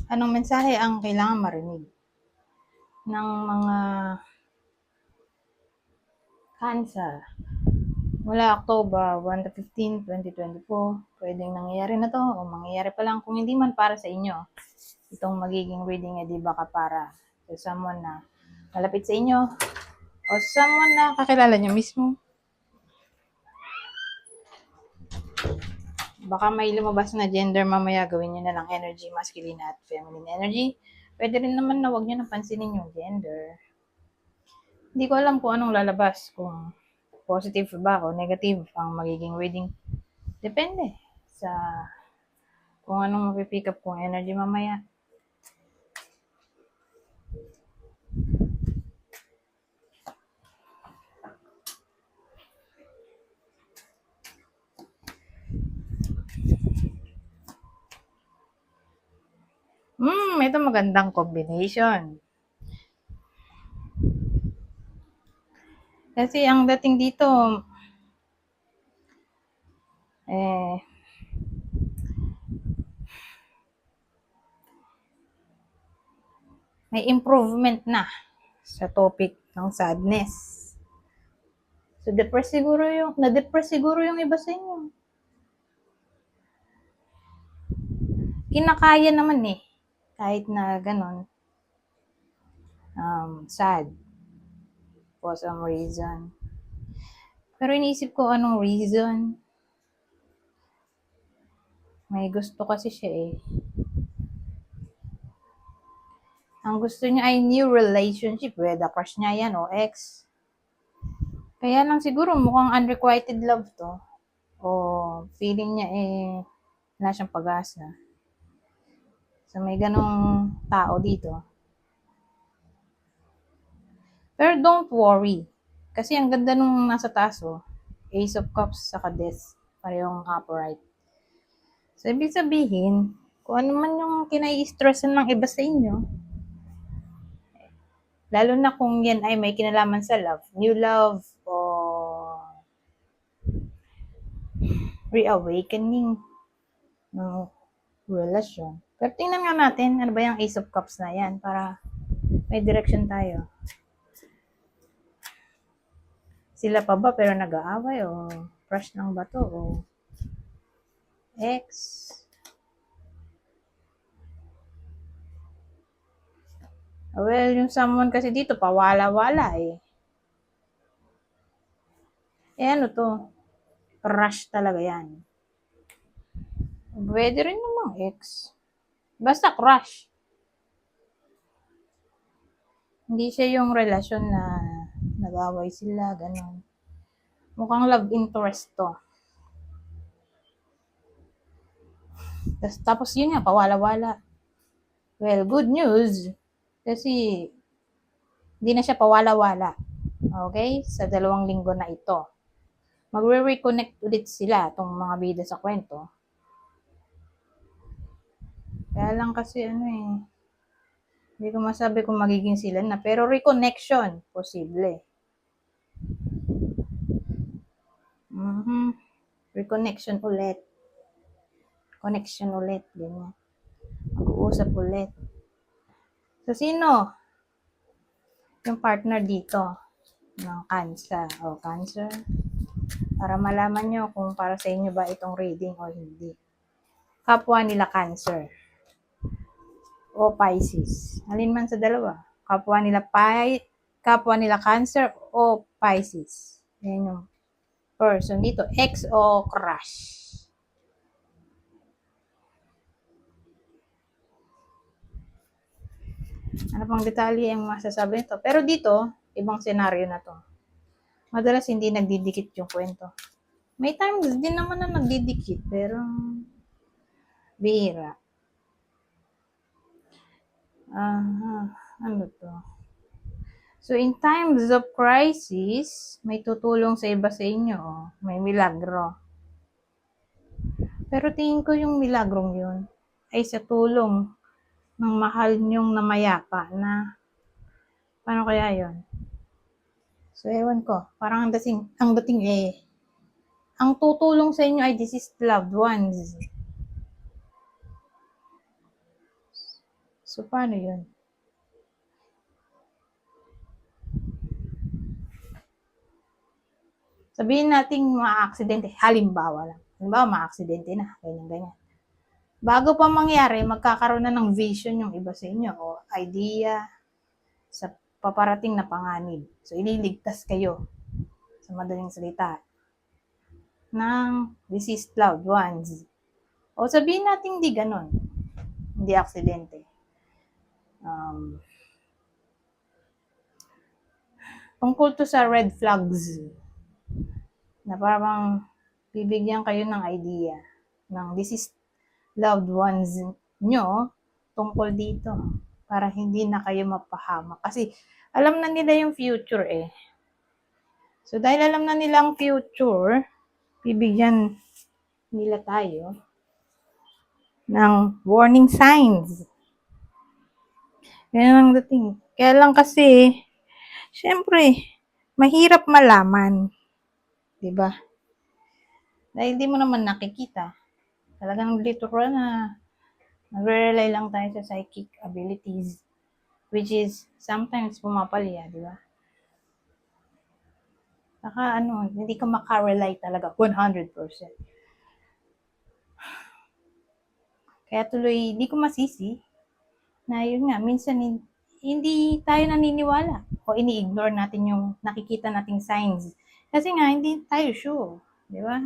Anong mensahe ang kailangan marinig ng mga Cancer? Mula October 1 to 15, 2024, pwedeng nangyayari na to o mangyayari pa lang. Kung hindi man para sa inyo, itong magiging reading ay di baka para sa someone na malapit sa inyo o someone na kakilala nyo mismo. Baka may lumabas na gender mamaya, gawin nyo na lang energy, masculine at feminine energy. Pwede rin naman na huwag nyo napansinin yung gender. Hindi ko alam kung anong lalabas, kung positive ba o negative ang magiging reading. Depende sa kung anong mapipick up kong energy mamaya. Ito magandang combination. Kasi ang dating dito, may improvement na sa topic ng sadness. So, na-depress siguro yung iba sa inyo. Kinakaya naman eh. Kahit na ganon. Sad. For some reason. Pero iniisip ko anong reason. May gusto kasi siya eh. Ang gusto niya ay new relationship. Whether crush niya yan o ex. Kaya lang siguro mukhang unrequited love to. O feeling niya eh wala siyang pag-asa. So may ganong tao dito. Pero don't worry. Kasi ang ganda nung nasa taas oh. Ace of Cups saka Death. Parehong upright. So ibig sabihin, kung ano man yung kinai-stressan ng iba sa inyo, lalo na kung yan ay may kinalaman sa love, new love, o reawakening ng relasyon. Pero tingnan nga natin, ano ba yung Ace of Cups na yan para may direction tayo. Sila pa ba pero nag-aaway o crush lang ba to o ex? Well, yung someone kasi dito pawala-wala eh. Eh ano to? Crush talaga yan. Pwede rin namang ex. Basta crush. Hindi siya yung relasyon na nag-away sila, ganun. Mukhang love interest to. Tapos yun nga, pawala-wala. Well, good news. Kasi hindi na siya pawala-wala. Okay? Sa 2 linggo na ito. Magre-reconnect ulit sila, itong mga bida sa kwento. Kaya lang kasi hindi ko masabi kung magiging sila na. Pero reconnection, posible. Reconnection ulit. Connection ulit. Ganyan. Mag-uusap ulit. So, sino yung partner dito ng Cancer? Cancer. Para malaman nyo kung para sa inyo ba itong reading o hindi. Kapwa nila Cancer o Pisces. Alin man sa dalawa. Kapwa nila Cancer o Pisces. Yan yung person dito. Ex o crush. Ano pang detalye ang masasabi nito? Pero dito, ibang senaryo na to. Madalas hindi nagdidikit yung kwento. May times din naman na nagdidikit, pero bihira. Ano to? So, in times of crisis, may tutulong sa iba sa inyo. May milagro. Pero tingin ko yung milagrong yun ay sa tulong ng mahal nyong namayapa na paano kaya yun? So, ewan ko. Parang ang dating ang tutulong sa inyo ay deceased loved ones. So, paano yun? Sabihin natin maaaksidente. Halimbawa lang. Halimbawa, maaaksidente na. Ganyan. Bago pa mangyari, magkakaroon na ng vision yung iba sa inyo o idea sa paparating na panganib. So, ililigtas kayo sa madaling salita ng deceased loved ones. O sabihin natin hindi ganon. Hindi aksidente. Tungkol to sa red flags na parang bibigyan kayo ng idea ng deceased loved ones nyo tungkol dito para hindi na kayo mapahamak. Kasi alam na nila yung future eh. So dahil alam na nila ang future, bibigyan nila tayo ng warning signs. Yan ang dating. Kaya lang kasi, syempre, mahirap malaman. Diba? Dahil di mo naman nakikita. Talagang literal na nagre-rely lang tayo sa psychic abilities, which is sometimes pumapalya, di ba? Saka hindi ka makarely talaga 100%. Kaya tuloy, di ko masisi na yun nga, minsan hindi tayo naniniwala o ini-ignore natin yung nakikita nating signs. Kasi nga, hindi tayo sure, di ba?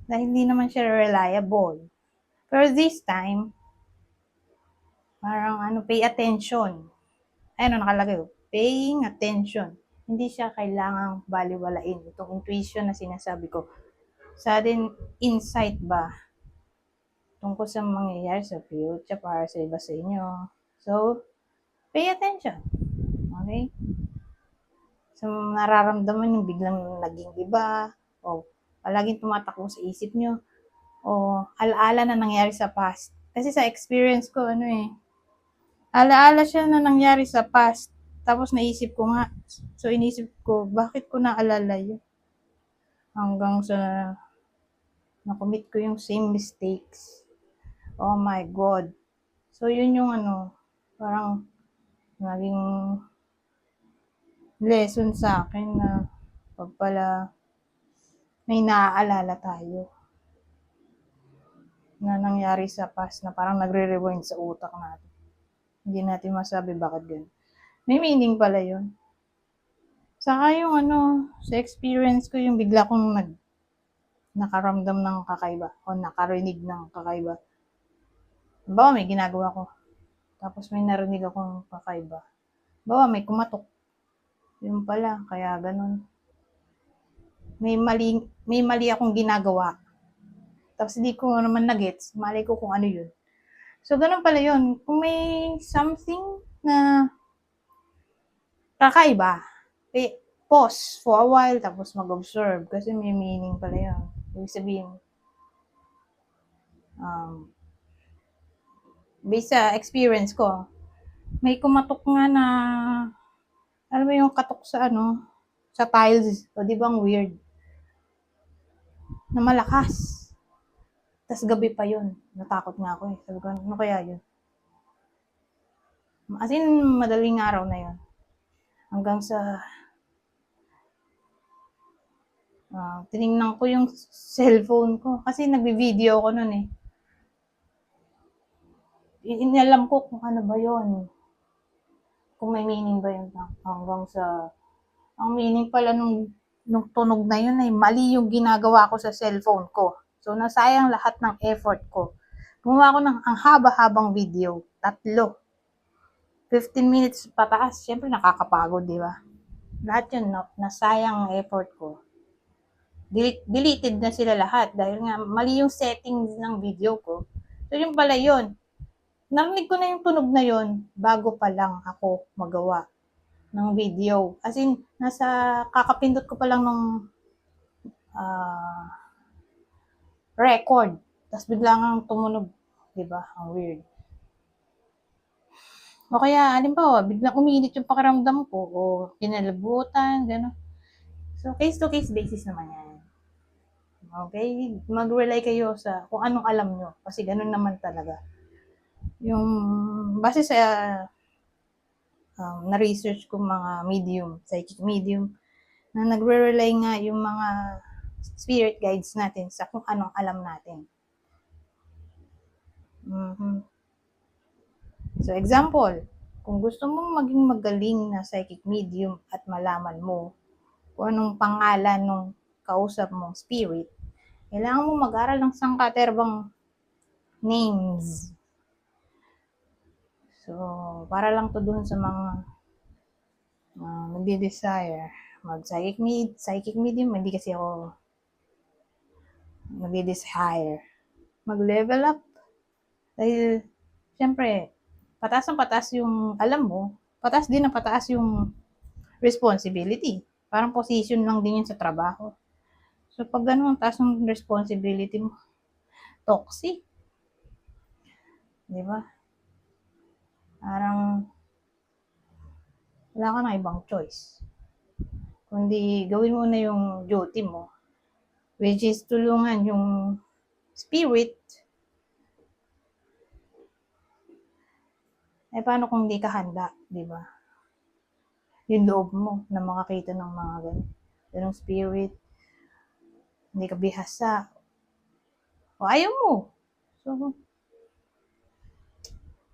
Dahil hindi naman siya reliable. Pero this time, parang pay attention. Ayun, nakalagay, paying attention. Hindi siya kailangang baliwalain. Itong intuition na sinasabi ko. Sudden insight ba tungkol sa mangyayari sa future para sa iba sa inyo. So, pay attention. Okay? So, nararamdaman yung biglang naging iba o palaging tumatakbo sa isip nyo o alaala na nangyari sa past. Kasi sa experience ko, alaala siya na nangyari sa past. Tapos naisip ko nga. So, inisip ko, bakit ko naalala yun? Hanggang sa nakomit ko yung same mistakes. Oh my God. So, yun yung parang naging lesson sa akin na pag pala may naaalala tayo na nangyari sa past na parang nagre-rewind sa utak natin. Hindi natin masabi bakit ganun. May meaning pala yun. Saka yung sa experience ko, yung bigla kong nakaramdam ng kakaiba o nakarinig ng kakaiba. Bawa may ginagawa ko. Tapos may narinig akong kakaiba. Bawa may kumatok. Yun pala, kaya ganun. May mali akong ginagawa. Tapos hindi ko naman na-gets. Malay ko kung ano yun. So, ganun pala yun. Kung may something na kakaiba, pause for a while, tapos mag-observe. Kasi may meaning pala yun. Ibig sabihin, based sa experience ko, may kumatok nga na, alam mo yung katok sa sa tiles. O, di ba ang weird? Na malakas. Tas gabi pa yun. Natakot nga ako eh. Sabi ko, ano kaya yun? As in, madaling araw na yun. Hanggang sa tinignan ko yung cellphone ko. Kasi nagbi-video ko nun eh. Inalam ko kung ano ba yun. Kung may meaning ba yun. Hanggang sa, ang meaning pala nung tunog na yun ay mali yung ginagawa ko sa cellphone ko. So, nasayang lahat ng effort ko. Gumawa ko ng ang haba-habang video. 3. 15 minutes pataas. Siyempre, nakakapagod, di ba? Lahat yun, nasayang ang effort ko. Deleted na sila lahat dahil nga mali yung settings ng video ko. So, yung pala yun. Narinig ko na yung tunog na yun bago pa lang ako magawa ng video. As in, nasa kakapindot ko pa lang ng record. Tapos biglang tumunog. Diba? Ang weird. O kaya, halimbawa, biglang uminit yung pakiramdam ko o kinalabutan, gano'n. So, case-to-case basis naman yan. Okay? Mag-rely kayo sa kung anong alam nyo. Kasi ganun naman talaga. Yung base sa na-research ko mga medium, psychic medium, na nagre-rely nga yung mga spirit guides natin sa kung anong alam natin. Mm-hmm. So, example, kung gusto mong maging magaling na psychic medium at malaman mo kung anong pangalan ng kausap mong spirit, kailangan mo mag-aral ng sangkaterbang names. So, para lang to dun sa mga nagde-desire mag-psychic medium, hindi kasi ako nagde-desire mag-level up. Dahil, syempre, pataas ang pataas yung alam mo, pataas din ang pataas yung responsibility. Parang position lang din yun sa trabaho. So, pag ganun, taas ng responsibility mo, toxic. Di ba? Parang, wala ka na ibang choice. Kundi, gawin mo na yung duty mo, which is tulungan yung spirit. Eh, paano kung di ka handa, di ba? Yung loob mo na makakita ng mga ganong spirit, hindi ka bihasa, o ayaw mo. So,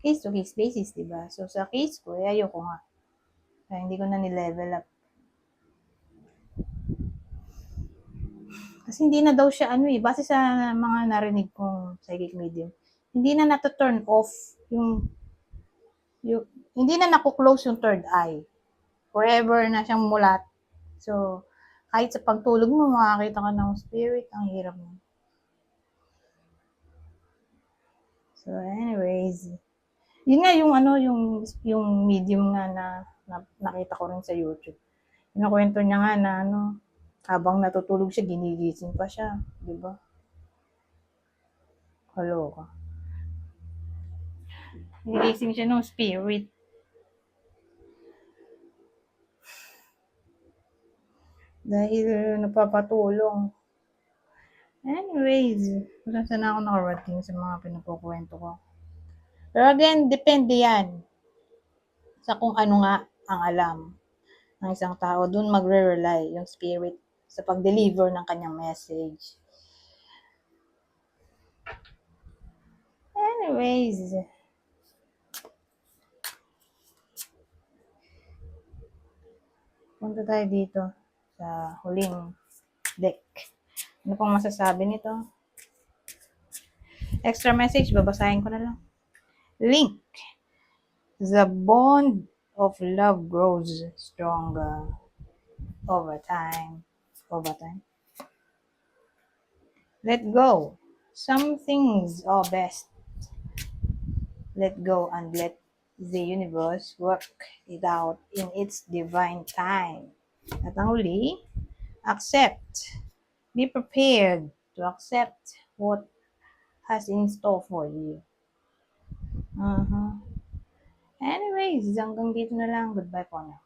case to case basis, di ba? So, sa case ko, ayaw ko nga. Kaya hindi ko na ni-level up. Kasi hindi na daw siya base sa mga narinig kong psychic medium, hindi na nato-turn off yung hindi na naku-close yung third eye. Forever na siyang mulat. So, kahit sa pagtulog mo, makakita ka ng spirit, ang hirap mo. So, anyways, yun nga yung yung medium nga na nakita ko rin sa YouTube. Kinukwento niya nga na habang natutulog siya, ginigising pa siya, di ba? Kaloka. Ginigising siya ng spirit. Dahil napapatulong. Anyways, saan na ako nakarating sa mga pinakukwento ko. Pero again, depende yan sa kung ano nga ang alam ng isang tao. Doon magre-rely yung spirit sa pag-deliver ng kanyang message. Anyways, punta tayo dito sa huling deck. Ano pang masasabi nito? Extra message, babasahin ko na lang. Link. The bond of love grows stronger over time. Let go. Some things are best. Let go and let the universe work it out in its divine time. At ang huli, accept. Be prepared to accept what has in store for you. Anyways, hanggang dito na lang. Goodbye po na.